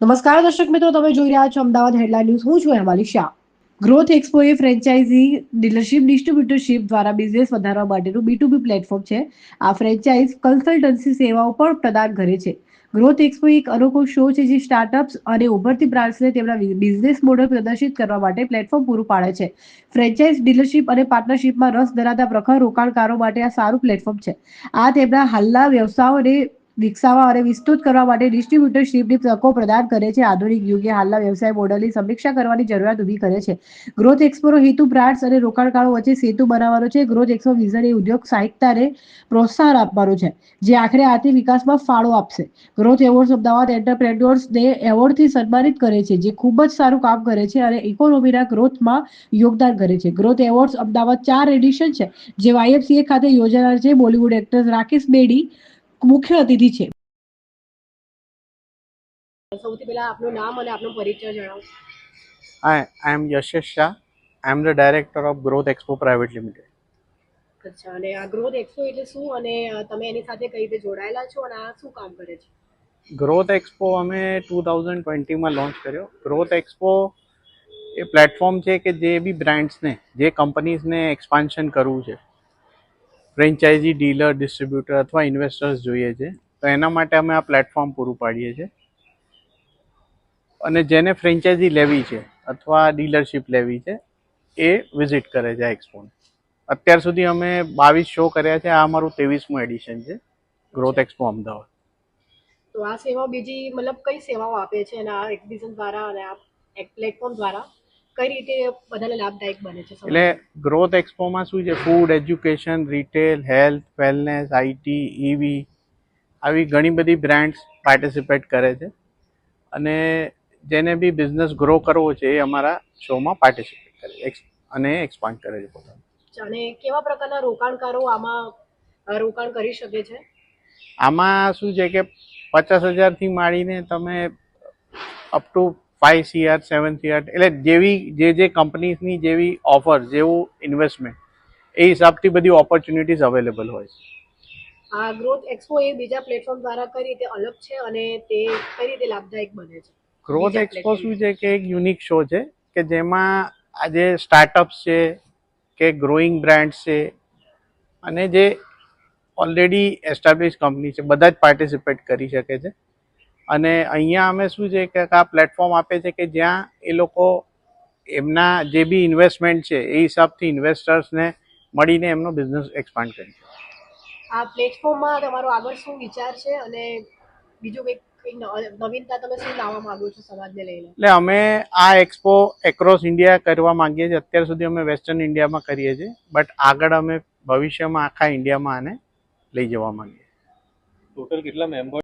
નમસ્કાર દર્શક મિત્રો, તમે જોઈ રહ્યા છો અમદાવાદ હેડલાઇન ન્યૂઝ. હું છું હેમાલી શાહ. ગ્રોથ એક્સપો એ ફ્રેન્ચાઇઝી ડીલરશીપ ડિસ્ટ્રીબ્યુટરશીપ દ્વારા બિઝનેસ વધારવા માટેનું B2B પ્લેટફોર્મ છે. આ ફ્રેન્ચાઇઝ કન્સલ્ટન્સી સેવાઓ પણ પ્રદાન કરે છે. ગ્રોથ એક્સપો એક અનોખો શો છે જે સ્ટાર્ટઅપ્સ અને ઉભરતી બ્રાન્ડ્સને તેમના બિઝનેસ મોડલ પ્રદર્શિત કરવા માટે પ્લેટફોર્મ પૂરું પાડે છે. ફ્રેન્ચાઇઝ ડીલરશીપ અને પાર્ટનરશિપમાં રસ ધરાવતા પ્રખર રોકાણકારો માટે આ સારું પ્લેટફોર્મ છે. આ તેમના હાલના વ્યવસાયોને વિકસાવવા અને વિસ્તૃત કરવા માટે ડિસ્ટ્રીબ્યુટરશીપની તકો પ્રદાન કરે છે. આધુનિક યુગે હાલના વ્યવસાય મોડલની સમીક્ષા કરવાની જરૂરિયાત ઊભી કરે છે. ગ્રોથ એક્સપોનો હેતુ બ્રાન્ડ્સ અને રોકાણકારો વચ્ચે સેતુ બનાવવાનો છે. ગ્રોથ એક્સપો વિઝન એ ઉદ્યોગ સાહિત્યને પ્રોત્સાહન આપવાનું છે, જે આખરે આર્થિક વિકાસમાં ફાળો આપશે. ગ્રોથ એવોર્ડ્સ અમદાવાદ એન્ટરપ્રેન્યોર્સને એવોર્ડથી સન્માનિત કરે છે, જે ખૂબ જ સારું કામ કરે છે અને ઇકોનોમીના ગ્રોથમાં યોગદાન કરે છે. ગ્રોથ એવોર્ડ્સ અમદાવાદ 4 એડિશન છે, જે YMCA ખાતે યોજાનાર છે. બોલિવૂડ એક્ટર રાકેશ બેડી મુખ્ય અતિથિ છે. સૌથી પહેલા આપનું નામ અને આપનો પરિચય જણાવો. Hi, I am Yashish Shah. I am the director of Growth Expo Private Limited. અચ્છા, અને આ ગ્રોથ એક્સપો એટલે શું અને તમે એની સાથે કઈ રીતે જોડાયેલા છો અને આ શું કામ કરે છે? ગ્રોથ એક્સપો અમે 2020માં લોન્ચ કર્યો. ગ્રોથ એક્સપો એ પ્લેટફોર્મ છે કે જે બી બ્રાન્ડ્સને, જે કંપનીઝને એક્સપાન્શન કરવું છે, ફ્રેન્ચાઇઝી ડીલર, ડિસ્ટ્રીબ્યુટર અથવા ઇન્વેસ્ટર્સ જોઈએ છે, તો એના માટે અમે આ પ્લેટફોર્મ પૂરું પાડીએ છીએ. અને જેને ફ્રેન્ચાઇઝી લેવી છે અથવા ડીલરશીપ લેવી છે એ વિઝિટ કરે છે આ એક્સપોને. અત્યાર સુધી અમે 22 શો કર્યા છે. આ અમારું 23મું એડિશન છે ગ્રોથ એક્સપો અમદાવાદ. તો આ સેવા બીજી મતલબ કઈ સેવાઓ આપે છે અને આ એક્ઝિબિશન દ્વારા અને આ પ્લેટફોર્મ દ્વારા કઈ રીતે બધાને લાભદાયક બને છે? એટલે ગ્રોથ એક્સપોમાં શું છે, food, education, retail, health, wellness, IT, EV આવી ઘણી બધી બ્રાન્ડ્સ પાર્ટિસિપેટ કરે છે અને જેને બી બિઝનેસ ગ્રો કરવો છે એ અમારા શોમાં પાર્ટિસિપેટ કરે છે અને એક્સપાન્ડ કરે છે પોતાનું. અને કેવા પ્રકારના રોકાણકારો આમાં રોકાણ કરી શકે છે? આમાં શું છે કે 50,000 થી માંડીને તમે અપ ટુ 5 CR 7 CR, એટલે જેવી જે કંપનીઝની જેવી ઓફર, જેવું ઇન્વેસ્ટમેન્ટ, એ હિસાબથી બધી ઓપોર્ચ્યુનિટીઝ અવેલેબલ હોય છે. આ ગ્રોથ એક્સપો એ બીજા પ્લેટફોર્મ દ્વારા કઈ રીતે અલગ છે અને તે કઈ રીતે લાભદાયક બને છે? ગ્રોથ એક્સપો શું છે કે એક યુનિક શો છે કે જેમાં આજે સ્ટાર્ટઅપ્સ છે કે ગ્રોઈંગ બ્રાન્ડ્સ છે અને જે ઓલરેડી એસ્ટાબ્લિશ કંપની છે, બધા જ પાર્ટિસિપેટ કરી શકે છે. અને અહીંયા અમે શું છે કે આ પ્લેટફોર્મ આપે છે કે જ્યાં એ લોકો એમના જે બી ઇન્વેસ્ટમેન્ટ છે એ હિસાબથી ઇન્વેસ્ટર્સને મળીને એમનો બિઝનેસ એક્સપાન્ડ કરી શકે. આ પ્લેટફોર્મમાં તમારો આગળ શું વિચાર છે અને બીજું કંઈક નવીનતા તમે શું લાવવા માંગો છો સમાજને લઈને? એટલે અમે આ એક્સપો એક્રોસ ઇન્ડિયા કરવા માંગીએ છીએ. અત્યાર સુધી અમે વેસ્ટર્ન ઇન્ડિયામાં કરીએ છીએ, બટ આગળ અમે ભવિષ્યમાં આખા ઇન્ડિયામાં આને લઈ જવા માંગીએ. ટોટલ કેટલા મેમ્બર